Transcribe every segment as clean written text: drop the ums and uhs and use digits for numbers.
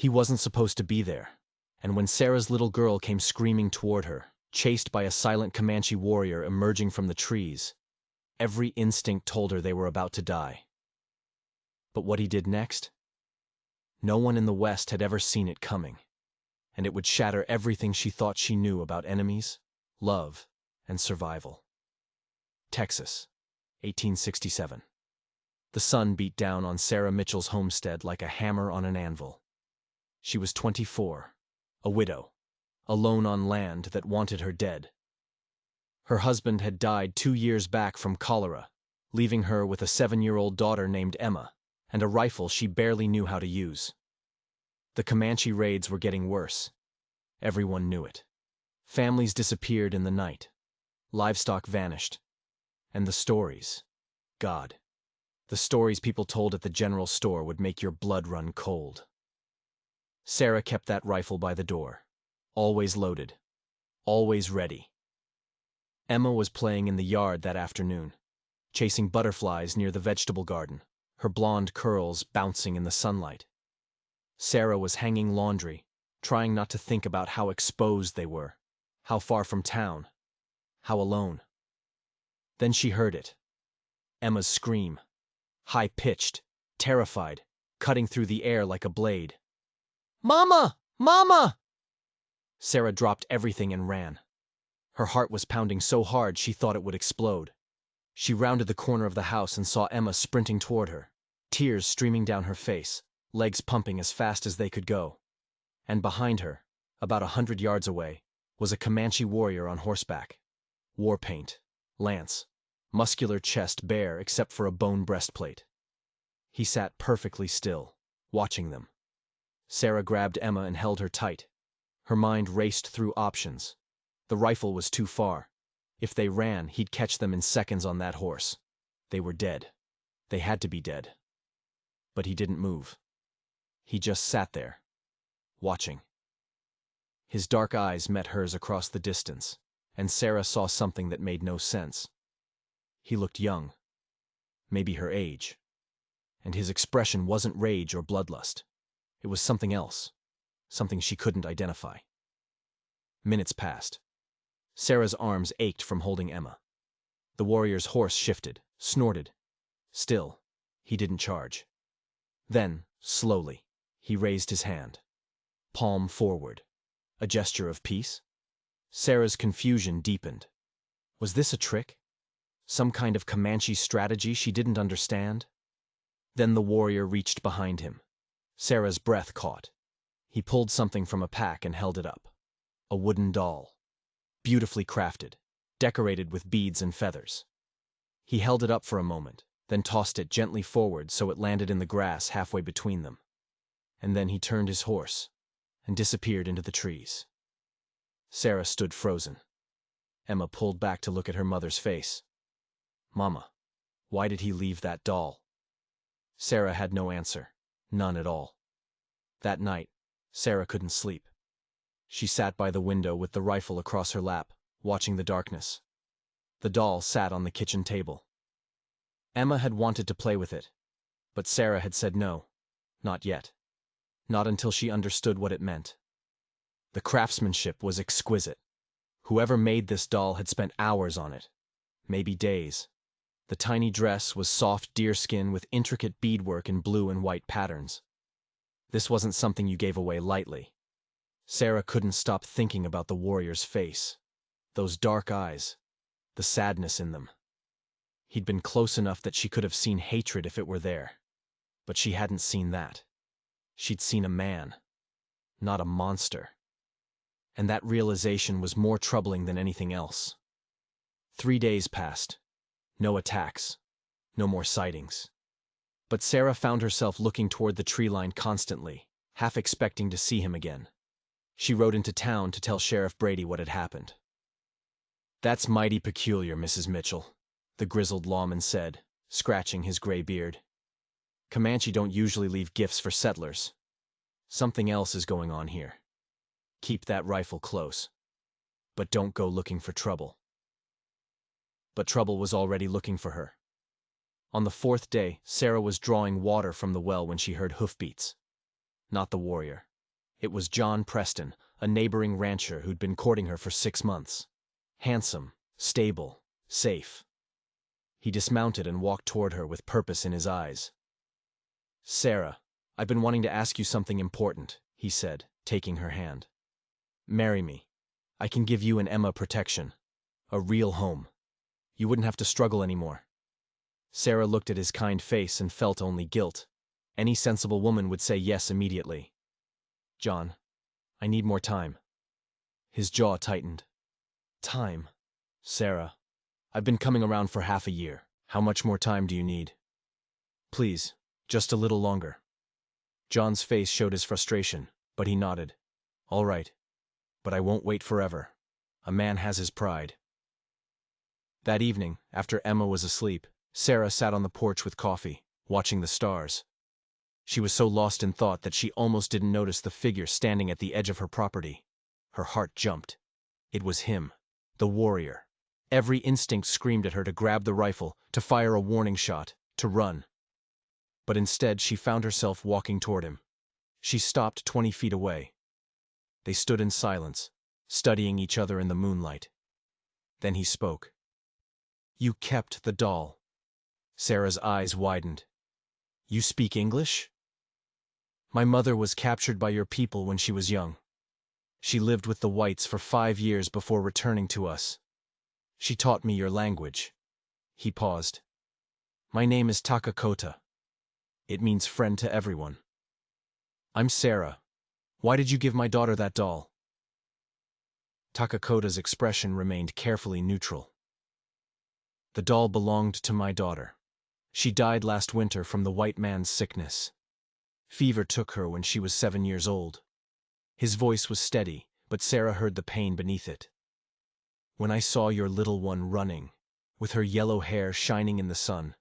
He wasn't supposed to be there. And when Sarah's little girl came screaming toward her, chased by a silent Comanche warrior emerging from the trees, every instinct told her they were about to die. But what he did next? No one in the West had ever seen it coming, and it would shatter everything she thought she knew about enemies, love, and survival. Texas, 1867. The sun beat down on Sarah Mitchell's homestead like a hammer on an anvil. She was 24, a widow, alone on land that wanted her dead. Her husband had died 2 years back from cholera, leaving her with a 7-year-old daughter named Emma, and a rifle she barely knew how to use. The Comanche raids were getting worse. Everyone knew it. Families disappeared in the night. Livestock vanished. And the stories, God, the stories people told at the general store would make your blood run cold. Sarah kept that rifle by the door, always loaded, always ready. Emma was playing in the yard that afternoon, chasing butterflies near the vegetable garden, her blonde curls bouncing in the sunlight. Sarah was hanging laundry, trying not to think about how exposed they were, how far from town, how alone. Then she heard it. Emma's scream, high-pitched, terrified, cutting through the air like a blade. "Mama! Mama!" Sarah dropped everything and ran. Her heart was pounding so hard she thought it would explode. She rounded the corner of the house and saw Emma sprinting toward her, tears streaming down her face, legs pumping as fast as they could go. And behind her, about 100 yards away, was a Comanche warrior on horseback. War paint, lance, muscular chest bare except for a bone breastplate. He sat perfectly still, watching them. Sarah grabbed Emma and held her tight. Her mind raced through options. The rifle was too far. If they ran, he'd catch them in seconds on that horse. They were dead. They had to be dead. But he didn't move. He just sat there, watching. His dark eyes met hers across the distance, and Sarah saw something that made no sense. He looked young, maybe her age, and his expression wasn't rage or bloodlust. It was something else, something she couldn't identify. Minutes passed. Sarah's arms ached from holding Emma. The warrior's horse shifted, snorted. Still, he didn't charge. Then, slowly, he raised his hand, palm forward, a gesture of peace. Sarah's confusion deepened. Was this a trick? Some kind of Comanche strategy she didn't understand? Then the warrior reached behind him. Sarah's breath caught. He pulled something from a pack and held it up. A wooden doll, beautifully crafted, decorated with beads and feathers. He held it up for a moment, then tossed it gently forward so it landed in the grass halfway between them. And then he turned his horse and disappeared into the trees. Sarah stood frozen. Emma pulled back to look at her mother's face. "Mama, why did he leave that doll?" Sarah had no answer, none at all. That night, Sarah couldn't sleep. She sat by the window with the rifle across her lap, watching the darkness. The doll sat on the kitchen table. Emma had wanted to play with it, but Sarah had said no, not yet. Not until she understood what it meant. The craftsmanship was exquisite. Whoever made this doll had spent hours on it, maybe days. The tiny dress was soft deerskin with intricate beadwork in blue and white patterns. This wasn't something you gave away lightly. Sarah couldn't stop thinking about the warrior's face, those dark eyes, the sadness in them. He'd been close enough that she could have seen hatred if it were there, but she hadn't seen that. She'd seen a man, not a monster. And that realization was more troubling than anything else. 3 days passed. No attacks. No more sightings. But Sarah found herself looking toward the tree line constantly, half expecting to see him again. She rode into town to tell Sheriff Brady what had happened. "That's mighty peculiar, Mrs. Mitchell," the grizzled lawman said, scratching his gray beard. "Comanche don't usually leave gifts for settlers. Something else is going on here. Keep that rifle close. But don't go looking for trouble." But trouble was already looking for her. On the 4th day, Sarah was drawing water from the well when she heard hoofbeats. Not the warrior, It was John Preston, a neighboring rancher who'd been courting her for 6 months. Handsome, stable, safe. He dismounted and walked toward her with purpose in his eyes. "Sarah, I've been wanting to ask you something important," he said, taking her hand. "Marry me. I can give you and Emma protection. A real home. You wouldn't have to struggle anymore." Sarah looked at his kind face and felt only guilt. Any sensible woman would say yes immediately. "John, I need more time." His jaw tightened. "Time? Sarah, I've been coming around for half a year. How much more time do you need?" "Please, just a little longer." John's face showed his frustration, but he nodded. "All right, but I won't wait forever. A man has his pride." That evening, after Emma was asleep, Sarah sat on the porch with coffee, watching the stars. She was so lost in thought that she almost didn't notice the figure standing at the edge of her property. Her heart jumped. It was him, the warrior. Every instinct screamed at her to grab the rifle, to fire a warning shot, to run. But instead she found herself walking toward him. She stopped 20 feet away. They stood in silence, studying each other in the moonlight. Then he spoke. "You kept the doll." Sarah's eyes widened. "You speak English?" "My mother was captured by your people when she was young. She lived with the whites for 5 years before returning to us. She taught me your language." He paused. "My name is Takakota. It means friend to everyone." "I'm Sarah. Why did you give my daughter that doll?" Takakota's expression remained carefully neutral. "The doll belonged to my daughter. She died last winter from the white man's sickness. Fever took her when she was 7 years old." His voice was steady, but Sarah heard the pain beneath it. "When I saw your little one running, with her yellow hair shining in the sun,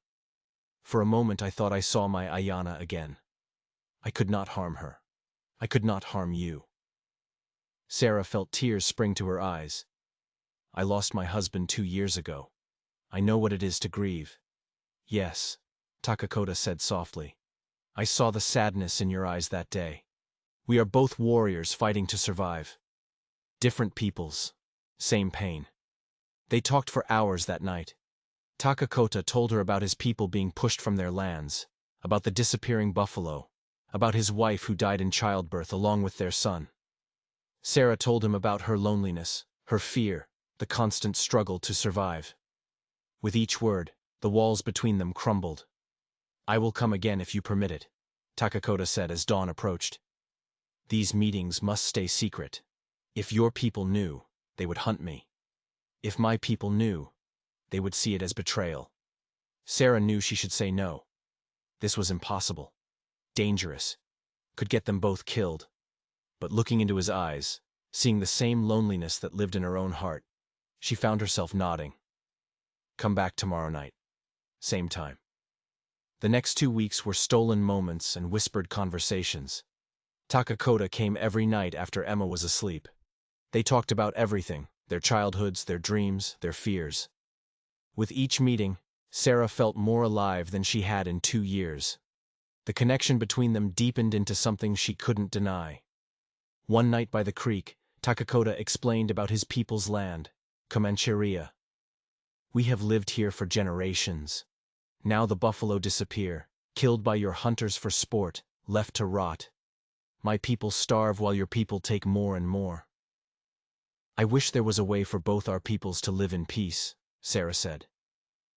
for a moment I thought I saw my Ayana again. I could not harm her. I could not harm you." Sarah felt tears spring to her eyes. "I lost my husband 2 years ago. I know what it is to grieve." "Yes," Takakota said softly. "I saw the sadness in your eyes that day. We are both warriors fighting to survive. Different peoples, same pain." They talked for hours that night. Takakota told her about his people being pushed from their lands, about the disappearing buffalo, about his wife who died in childbirth along with their son. Sarah told him about her loneliness, her fear, the constant struggle to survive. With each word, the walls between them crumbled. "I will come again if you permit it," Takakota said as dawn approached. "These meetings must stay secret. If your people knew, they would hunt me. If my people knew, they would see it as betrayal." Sarah knew she should say no. This was impossible. Dangerous. Could get them both killed. But looking into his eyes, seeing the same loneliness that lived in her own heart, she found herself nodding. "Come back tomorrow night. Same time." The next 2 weeks were stolen moments and whispered conversations. Takakota came every night after Emma was asleep. They talked about everything, their childhoods, their dreams, their fears. With each meeting, Sarah felt more alive than she had in 2 years. The connection between them deepened into something she couldn't deny. One night by the creek, Takakota explained about his people's land, Comanche. "We have lived here for generations. Now the buffalo disappear, killed by your hunters for sport, left to rot. My people starve while your people take more and more." "I wish there was a way for both our peoples to live in peace," Sarah said.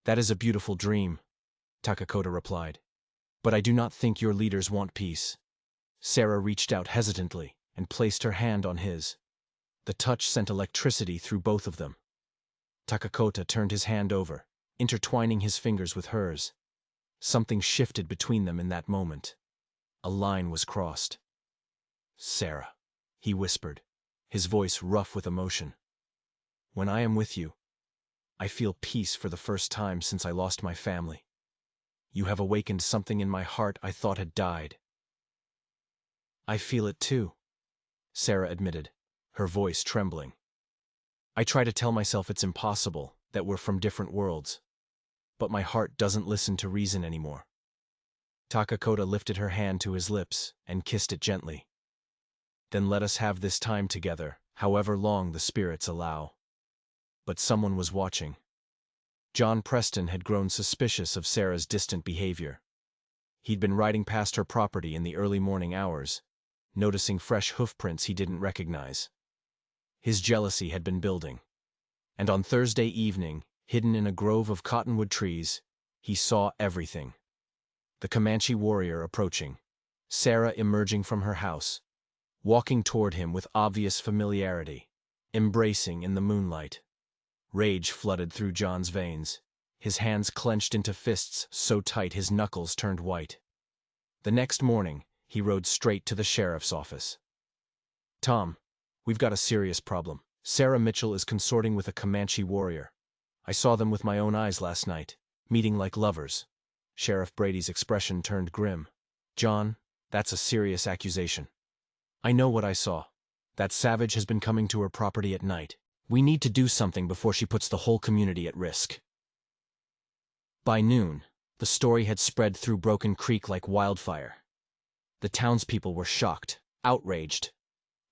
"That is a beautiful dream," Takakota replied. "But I do not think your leaders want peace." Sarah reached out hesitantly and placed her hand on his. The touch sent electricity through both of them. Takakota turned his hand over, intertwining his fingers with hers. Something shifted between them in that moment. A line was crossed. "Sarah," he whispered, his voice rough with emotion. "When I am with you, I feel peace for the first time since I lost my family. You have awakened something in my heart I thought had died." "I feel it too," Sarah admitted, her voice trembling. "I try to tell myself it's impossible, that we're from different worlds. But my heart doesn't listen to reason anymore." Takakota lifted her hand to his lips and kissed it gently. Then let us have this time together, however long the spirits allow. But someone was watching. John Preston had grown suspicious of Sarah's distant behavior. He'd been riding past her property in the early morning hours, noticing fresh hoofprints he didn't recognize. His jealousy had been building. And on Thursday evening, hidden in a grove of cottonwood trees, he saw everything. The Comanche warrior approaching, Sarah emerging from her house, walking toward him with obvious familiarity, embracing in the moonlight. Rage flooded through John's veins, his hands clenched into fists so tight his knuckles turned white. The next morning, he rode straight to the sheriff's office. "Tom, we've got a serious problem. Sarah Mitchell is consorting with a Comanche warrior. I saw them with my own eyes last night, meeting like lovers." Sheriff Brady's expression turned grim. "John, that's a serious accusation." "I know what I saw. That savage has been coming to her property at night. We need to do something before she puts the whole community at risk." By noon, the story had spread through Broken Creek like wildfire. The townspeople were shocked, outraged.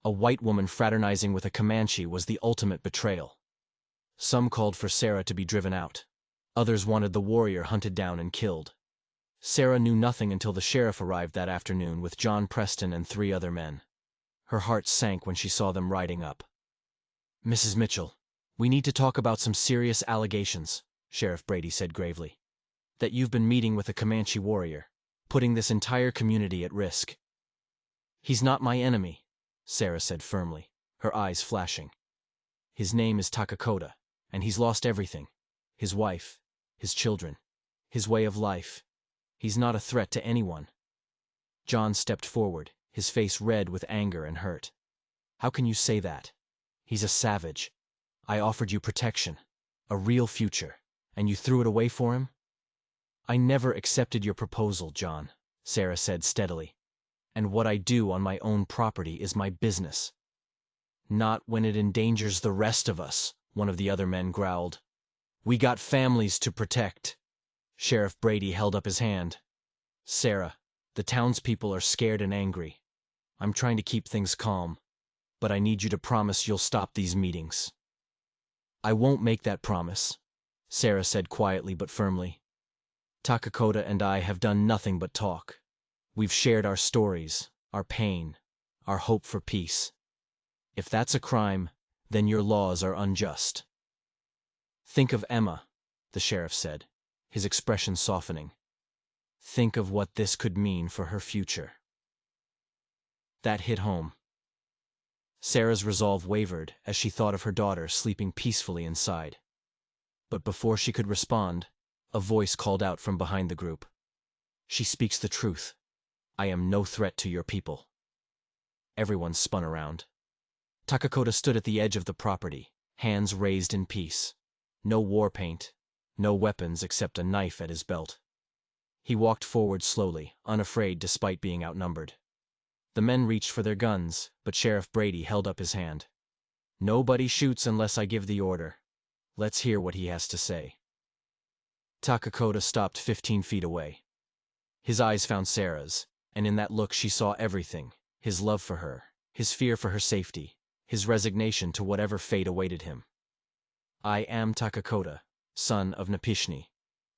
A white woman fraternizing with a Comanche was the ultimate betrayal. Some called for Sarah to be driven out. Others wanted the warrior hunted down and killed. Sarah knew nothing until the sheriff arrived that afternoon with John Preston and 3 other men. Her heart sank when she saw them riding up. "Mrs. Mitchell, we need to talk about some serious allegations," Sheriff Brady said gravely. "That you've been meeting with a Comanche warrior, putting this entire community at risk." "He's not my enemy," Sarah said firmly, her eyes flashing. "His name is Takakota, and he's lost everything. His wife, his children, his way of life. He's not a threat to anyone." John stepped forward, his face red with anger and hurt. "How can you say that? He's a savage. I offered you protection, a real future, and you threw it away for him?" "I never accepted your proposal, John," Sarah said steadily. "And what I do on my own property is my business." "Not when it endangers the rest of us," one of the other men growled. "We got families to protect." Sheriff Brady held up his hand. "Sarah, the townspeople are scared and angry. I'm trying to keep things calm, but I need you to promise you'll stop these meetings." "I won't make that promise," Sarah said quietly but firmly. "Takakota and I have done nothing but talk. We've shared our stories, our pain, our hope for peace. If that's a crime, then your laws are unjust." "Think of Emma," the sheriff said, his expression softening. "Think of what this could mean for her future." That hit home. Sarah's resolve wavered as she thought of her daughter sleeping peacefully inside. But before she could respond, a voice called out from behind the group. "She speaks the truth. I am no threat to your people." Everyone spun around. Takakota stood at the edge of the property, hands raised in peace. No war paint, no weapons except a knife at his belt. He walked forward slowly, unafraid despite being outnumbered. The men reached for their guns, but Sheriff Brady held up his hand. "Nobody shoots unless I give the order. Let's hear what he has to say." Takakota stopped 15 feet away. His eyes found Sarah's, and in that look she saw everything: his love for her, his fear for her safety, his resignation to whatever fate awaited him. "I am Takakota, son of Napishni,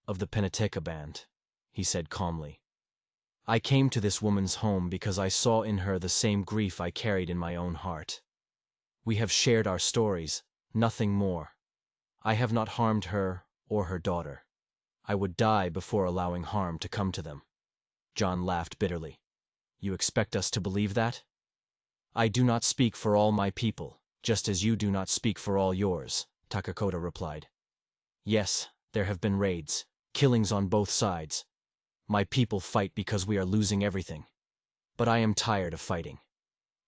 of the Penateka band," he said calmly. "I came to this woman's home because I saw in her the same grief I carried in my own heart. We have shared our stories, nothing more. I have not harmed her or her daughter. I would die before allowing harm to come to them." John laughed bitterly. "You expect us to believe that?" "I do not speak for all my people, just as you do not speak for all yours," Takakota replied. "Yes, there have been raids, killings on both sides. My people fight because we are losing everything. But I am tired of fighting.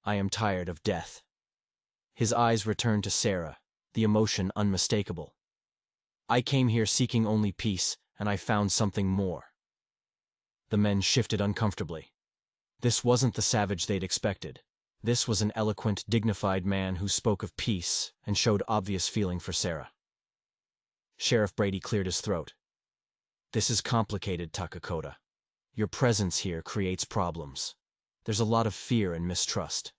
I am tired of death." His eyes returned to Sarah, the emotion unmistakable. "I came here seeking only peace, and I found something more." The men shifted uncomfortably. This wasn't the savage they'd expected. This was an eloquent, dignified man who spoke of peace and showed obvious feeling for Sarah. Sheriff Brady cleared his throat. "This is complicated, Takakota. Your presence here creates problems. There's a lot of fear and mistrust.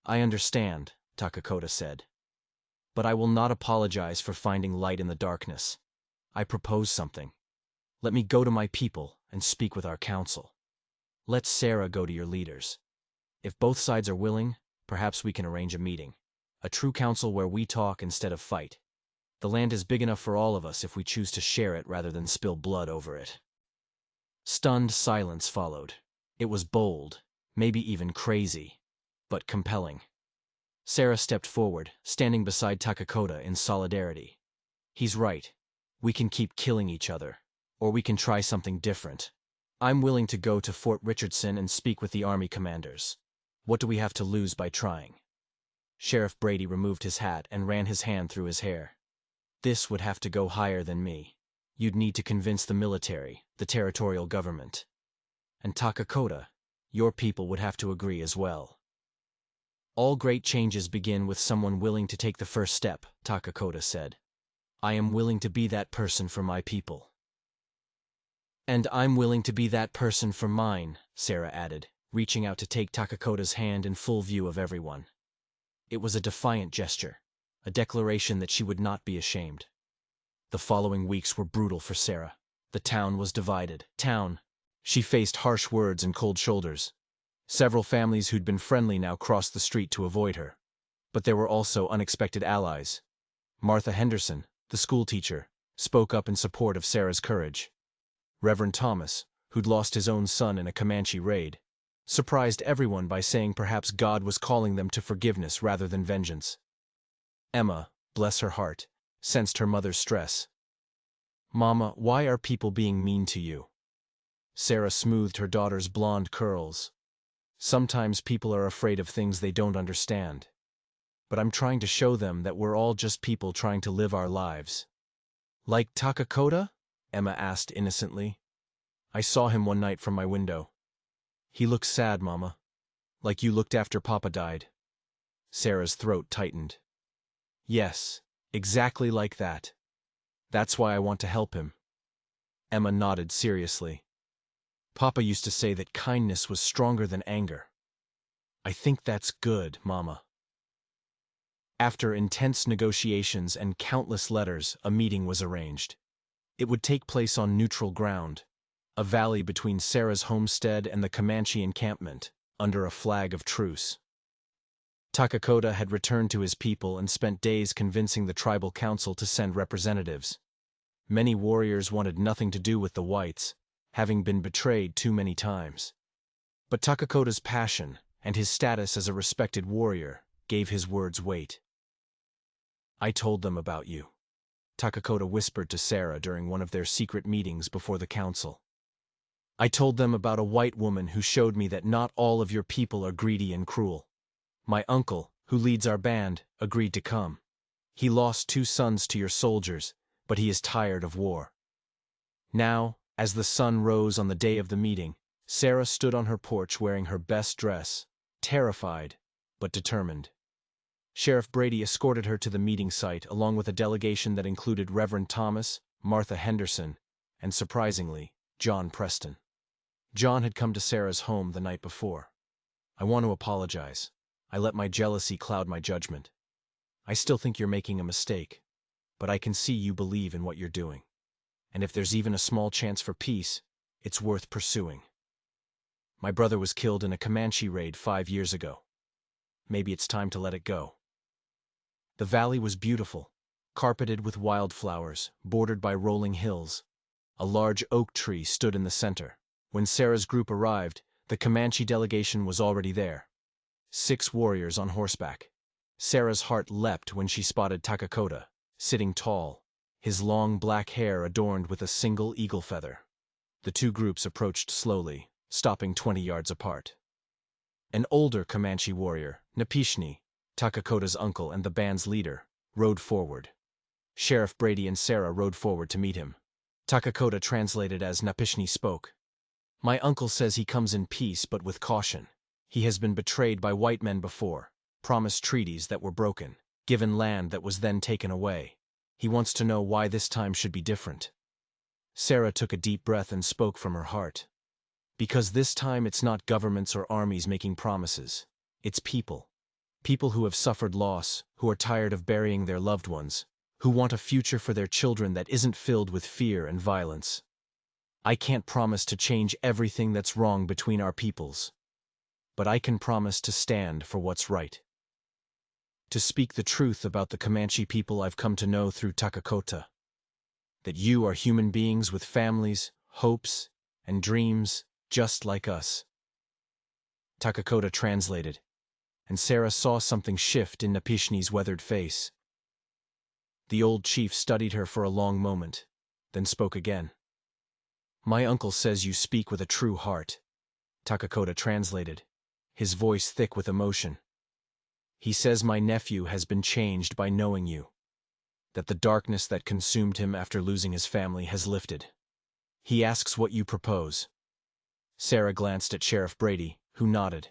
I understand, Takakota said. But I will not apologize for finding light in the darkness. I propose something. Let me go to my people and speak with our council. Let Sarah go to your leaders. If both sides are willing, perhaps we can arrange a meeting. A true council where we talk instead of fight. The land is big enough for all of us if we choose to share it rather than spill blood over it. Stunned silence followed. It was bold, maybe even crazy, but compelling. Sarah stepped forward, standing beside Takakota in solidarity. He's right. We can keep killing each other, or we can try something different. I'm willing to go to Fort Richardson and speak with the army commanders. What do we have to lose by trying? Sheriff Brady removed his hat and ran his hand through his hair. This would have to go higher than me. You'd need to convince the military, the territorial government. And Takakota, your people would have to agree as well. All great changes begin with someone willing to take the first step, Takakota said. I am willing to be that person for my people. And I'm willing to be that person for mine, Sarah added, reaching out to take Takakota's hand in full view of everyone. It was a defiant gesture, a declaration that she would not be ashamed. The following weeks were brutal for Sarah. The town was divided. She faced harsh words and cold shoulders. Several families who'd been friendly now crossed the street to avoid her. But there were also unexpected allies. Martha Henderson, the schoolteacher, spoke up in support of Sarah's courage. Reverend Thomas, who'd lost his own son in a Comanche raid, surprised everyone by saying perhaps God was calling them to forgiveness rather than vengeance. Emma, bless her heart, sensed her mother's stress. Mama, why are people being mean to you? Sarah smoothed her daughter's blonde curls. Sometimes people are afraid of things they don't understand. But I'm trying to show them that we're all just people trying to live our lives. Like Takakota? Emma asked innocently. I saw him one night from my window. He looked sad, Mama. Like you looked after Papa died. Sarah's throat tightened. Yes, exactly like that. That's why I want to help him. Emma nodded seriously. Papa used to say that kindness was stronger than anger. I think that's good, Mama. After intense negotiations and countless letters, a meeting was arranged. It would take place on neutral ground, a valley between Sarah's homestead and the Comanche encampment, under a flag of truce. Takakota had returned to his people and spent days convincing the tribal council to send representatives. Many warriors wanted nothing to do with the whites, having been betrayed too many times. But Takakota's passion and his status as a respected warrior gave his words weight. I told them about you, Takakota whispered to Sarah during one of their secret meetings before the council. I told them about a white woman who showed me that not all of your people are greedy and cruel. My uncle, who leads our band, agreed to come. He lost 2 sons to your soldiers, but he is tired of war. Now, as the sun rose on the day of the meeting, Sarah stood on her porch wearing her best dress, terrified, but determined. Sheriff Brady escorted her to the meeting site along with a delegation that included Reverend Thomas, Martha Henderson, and surprisingly, John Preston. John had come to Sarah's home the night before. I want to apologize. I let my jealousy cloud my judgment. I still think you're making a mistake, but I can see you believe in what you're doing. And if there's even a small chance for peace, it's worth pursuing. My brother was killed in a Comanche raid 5 years ago. Maybe it's time to let it go. The valley was beautiful, carpeted with wildflowers, bordered by rolling hills. A large oak tree stood in the center. When Sarah's group arrived, the Comanche delegation was already there. 6 warriors on horseback. Sarah's heart leapt when she spotted Takakota, sitting tall, his long black hair adorned with a single eagle feather. The 2 groups approached slowly, stopping 20 yards apart. An older Comanche warrior, Napishni, Takakota's uncle and the band's leader, rode forward. Sheriff Brady and Sarah rode forward to meet him. Takakota translated as Napishni spoke. My uncle says he comes in peace but with caution. He has been betrayed by white men before, promised treaties that were broken, given land that was then taken away. He wants to know why this time should be different. Sarah took a deep breath and spoke from her heart. Because this time it's not governments or armies making promises. It's people. People who have suffered loss, who are tired of burying their loved ones, who want a future for their children that isn't filled with fear and violence. I can't promise to change everything that's wrong between our peoples, but I can promise to stand for what's right. To speak the truth about the Comanche people I've come to know through Takakota. That you are human beings with families, hopes, and dreams, just like us. Takakota translated, and Sarah saw something shift in Napishni's weathered face. The old chief studied her for a long moment, then spoke again. My uncle says you speak with a true heart, Takakota translated, his voice thick with emotion. He says my nephew has been changed by knowing you, that the darkness that consumed him after losing his family has lifted. He asks what you propose. Sarah glanced at Sheriff Brady, who nodded.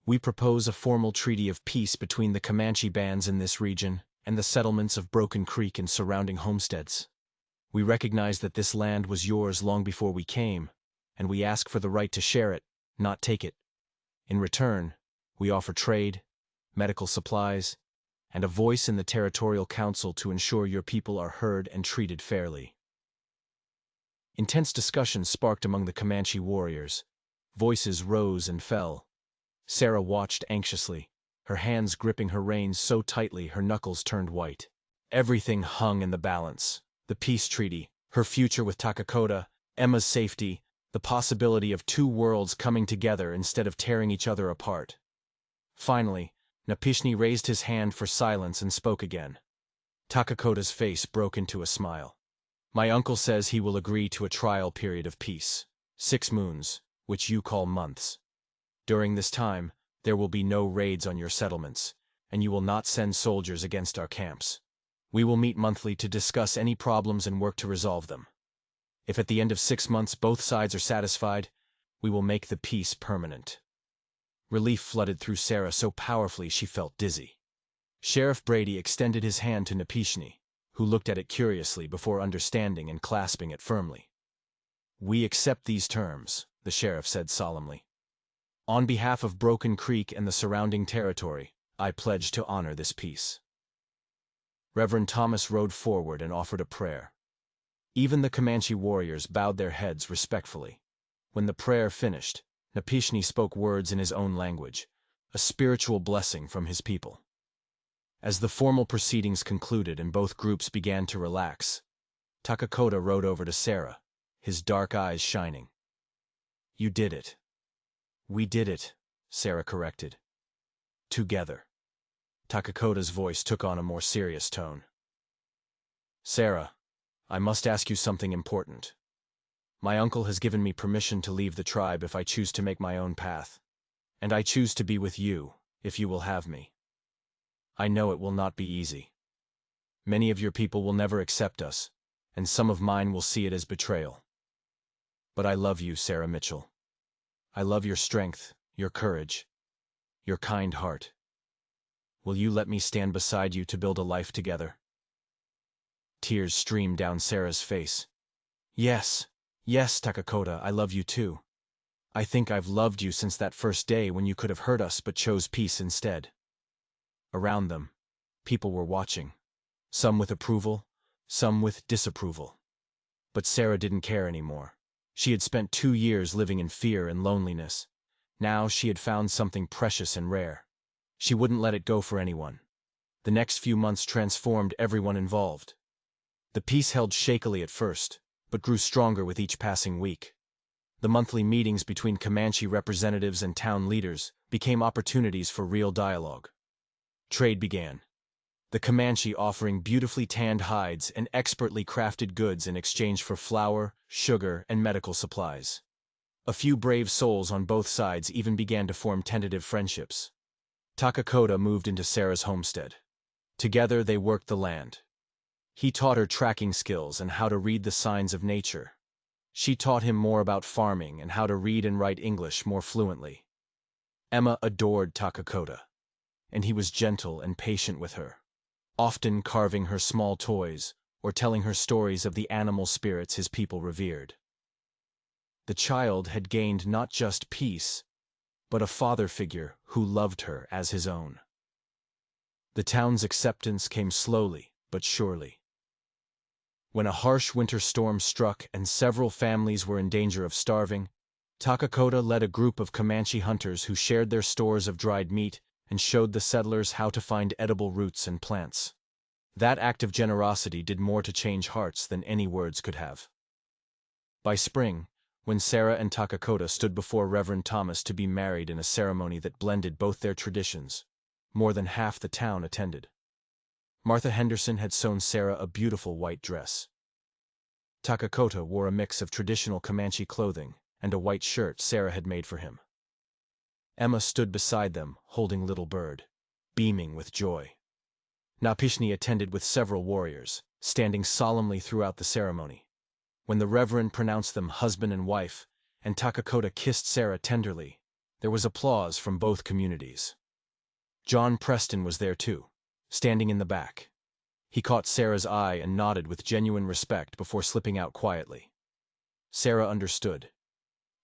We propose a formal treaty of peace between the Comanche bands in this region and the settlements of Broken Creek and surrounding homesteads. We recognize that this land was yours long before we came, and we ask for the right to share it, not take it. In return, we offer trade, medical supplies, and a voice in the Territorial Council to ensure your people are heard and treated fairly. Intense discussion sparked among the Comanche warriors. Voices rose and fell. Sarah watched anxiously, her hands gripping her reins so tightly her knuckles turned white. Everything hung in the balance. The peace treaty, her future with Takakota, Emma's safety, the possibility of two worlds coming together instead of tearing each other apart. Finally, Napishni raised his hand for silence and spoke again. Takakota's face broke into a smile. My uncle says he will agree to a trial period of peace, 6 moons, which you call months. During this time, there will be no raids on your settlements, and you will not send soldiers against our camps. We will meet monthly to discuss any problems and work to resolve them. If at the end of 6 months both sides are satisfied, we will make the peace permanent. Relief flooded through Sarah so powerfully she felt dizzy. Sheriff Brady extended his hand to Napishni, who looked at it curiously before understanding and clasping it firmly. We accept these terms, the sheriff said solemnly. On behalf of Broken Creek and the surrounding territory, I pledge to honor this peace. Reverend Thomas rode forward and offered a prayer. Even the Comanche warriors bowed their heads respectfully. When the prayer finished, Napishni spoke words in his own language, a spiritual blessing from his people. As the formal proceedings concluded and both groups began to relax, Takakota rode over to Sarah, his dark eyes shining. You did it. We did it, Sarah corrected. Together. Takakota's voice took on a more serious tone. Sarah, I must ask you something important. My uncle has given me permission to leave the tribe if I choose to make my own path, and I choose to be with you, if you will have me. I know it will not be easy. Many of your people will never accept us, and some of mine will see it as betrayal. But I love you, Sarah Mitchell. I love your strength, your courage, your kind heart. Will you let me stand beside you to build a life together? Tears streamed down Sarah's face. Yes, yes, Takakota, I love you too. I think I've loved you since that first day when you could have hurt us but chose peace instead. Around them, people were watching, some with approval, some with disapproval. But Sarah didn't care anymore. She had spent 2 years living in fear and loneliness. Now she had found something precious and rare. She wouldn't let it go for anyone. The next few months transformed everyone involved. The peace held shakily at first, but grew stronger with each passing week. The monthly meetings between Comanche representatives and town leaders became opportunities for real dialogue. Trade began. The Comanche offering beautifully tanned hides and expertly crafted goods in exchange for flour, sugar, and medical supplies. A few brave souls on both sides even began to form tentative friendships. Takakota moved into Sarah's homestead. Together they worked the land. He taught her tracking skills and how to read the signs of nature. She taught him more about farming and how to read and write English more fluently. Emma adored Takakota, and he was gentle and patient with her, often carving her small toys or telling her stories of the animal spirits his people revered. The child had gained not just peace, but a father figure who loved her as his own. The town's acceptance came slowly but surely. When a harsh winter storm struck and several families were in danger of starving, Takakota led a group of Comanche hunters who shared their stores of dried meat and showed the settlers how to find edible roots and plants. That act of generosity did more to change hearts than any words could have. By spring, when Sarah and Takakota stood before Reverend Thomas to be married in a ceremony that blended both their traditions, more than half the town attended. Martha Henderson had sewn Sarah a beautiful white dress. Takakota wore a mix of traditional Comanche clothing and a white shirt Sarah had made for him. Emma stood beside them, holding little Bird, beaming with joy. Napishni attended with several warriors, standing solemnly throughout the ceremony. When the Reverend pronounced them husband and wife, and Takakota kissed Sarah tenderly, there was applause from both communities. John Preston was there too, standing in the back. He caught Sarah's eye and nodded with genuine respect before slipping out quietly. Sarah understood.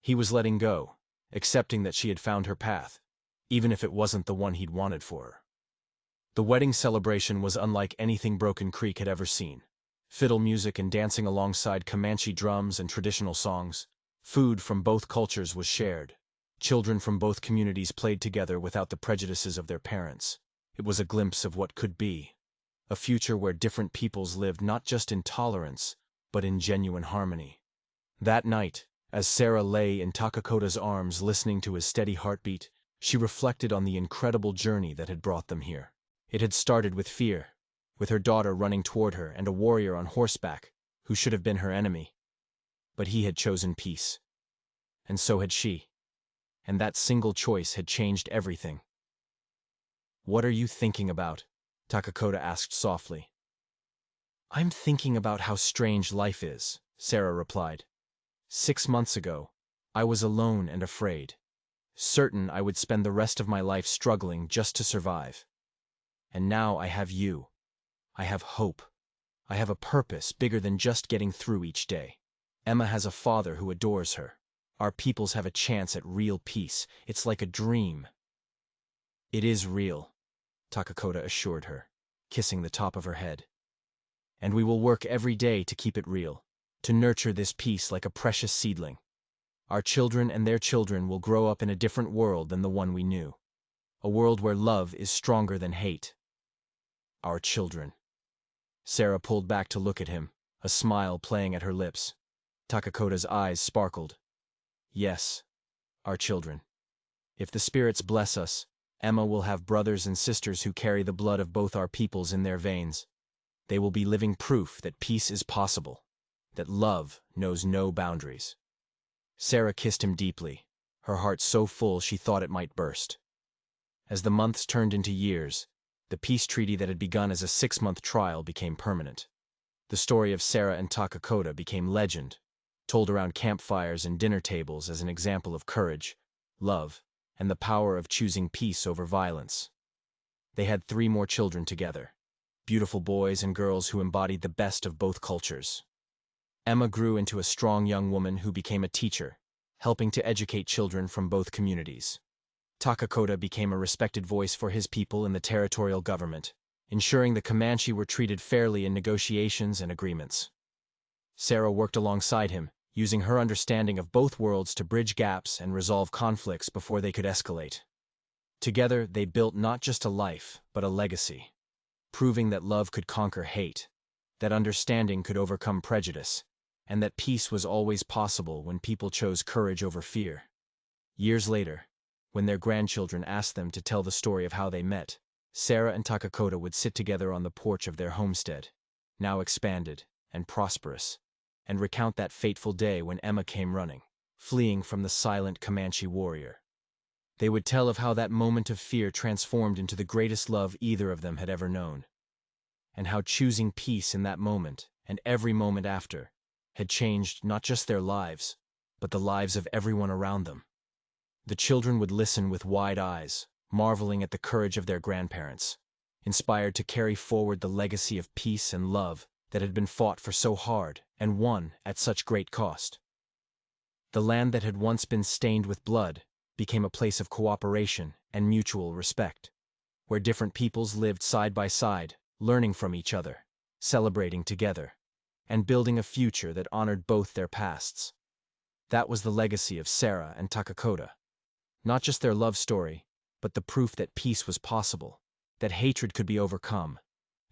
He was letting go, accepting that she had found her path, even if it wasn't the one he'd wanted for her. The wedding celebration was unlike anything Broken Creek had ever seen. Fiddle music and dancing alongside Comanche drums and traditional songs. Food from both cultures was shared. Children from both communities played together without the prejudices of their parents. It was a glimpse of what could be. A future where different peoples lived not just in tolerance, but in genuine harmony. That night, as Sarah lay in Takakota's arms listening to his steady heartbeat, she reflected on the incredible journey that had brought them here. It had started with fear, with her daughter running toward her and a warrior on horseback, who should have been her enemy. But he had chosen peace. And so had she. And that single choice had changed everything. "What are you thinking about?" Takakota asked softly. "I'm thinking about how strange life is," Sarah replied. 6 months ago, I was alone and afraid, certain I would spend the rest of my life struggling just to survive. And now I have you. I have hope. I have a purpose bigger than just getting through each day. Emma has a father who adores her. Our peoples have a chance at real peace. It's like a dream." "It is real," Takakota assured her, kissing the top of her head. "And we will work every day to keep it real, to nurture this peace like a precious seedling. Our children and their children will grow up in a different world than the one we knew. A world where love is stronger than hate. Our children." Sarah pulled back to look at him, a smile playing at her lips. Takakota's eyes sparkled. "Yes, our children. If the spirits bless us, Emma will have brothers and sisters who carry the blood of both our peoples in their veins. They will be living proof that peace is possible, that love knows no boundaries." Sarah kissed him deeply, her heart so full she thought it might burst. As the months turned into years, the peace treaty that had begun as a 6-month trial became permanent. The story of Sarah and Takakota became legend, told around campfires and dinner tables as an example of courage, love, and the power of choosing peace over violence. They had 3 more children together, beautiful boys and girls who embodied the best of both cultures. Emma grew into a strong young woman who became a teacher, helping to educate children from both communities. Takakota became a respected voice for his people in the territorial government, ensuring the Comanche were treated fairly in negotiations and agreements. Sarah worked alongside him, using her understanding of both worlds to bridge gaps and resolve conflicts before they could escalate. Together, they built not just a life, but a legacy, proving that love could conquer hate, that understanding could overcome prejudice, and that peace was always possible when people chose courage over fear. Years later, when their grandchildren asked them to tell the story of how they met, Sarah and Takakota would sit together on the porch of their homestead, now expanded and prosperous, and recount that fateful day when Emma came running, fleeing from the silent Comanche warrior. They would tell of how that moment of fear transformed into the greatest love either of them had ever known, and how choosing peace in that moment, and every moment after, had changed not just their lives, but the lives of everyone around them. The children would listen with wide eyes, marveling at the courage of their grandparents, inspired to carry forward the legacy of peace and love that had been fought for so hard and won at such great cost. The land that had once been stained with blood became a place of cooperation and mutual respect. where different peoples lived side by side, learning from each other, celebrating together, and building a future that honored both their pasts. That was the legacy of Sarah and Takakota. Not just their love story, but the proof that peace was possible, that hatred could be overcome,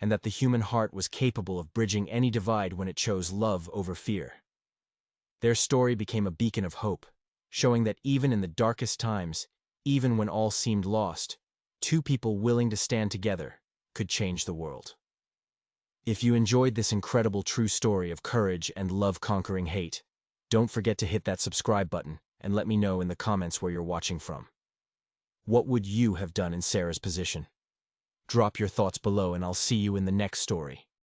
and that the human heart was capable of bridging any divide when it chose love over fear. Their story became a beacon of hope, showing that even in the darkest times, even when all seemed lost, two people willing to stand together could change the world. If you enjoyed this incredible true story of courage and love conquering hate, don't forget to hit that subscribe button and let me know in the comments where you're watching from. What would you have done in Sarah's position? Drop your thoughts below and I'll see you in the next story.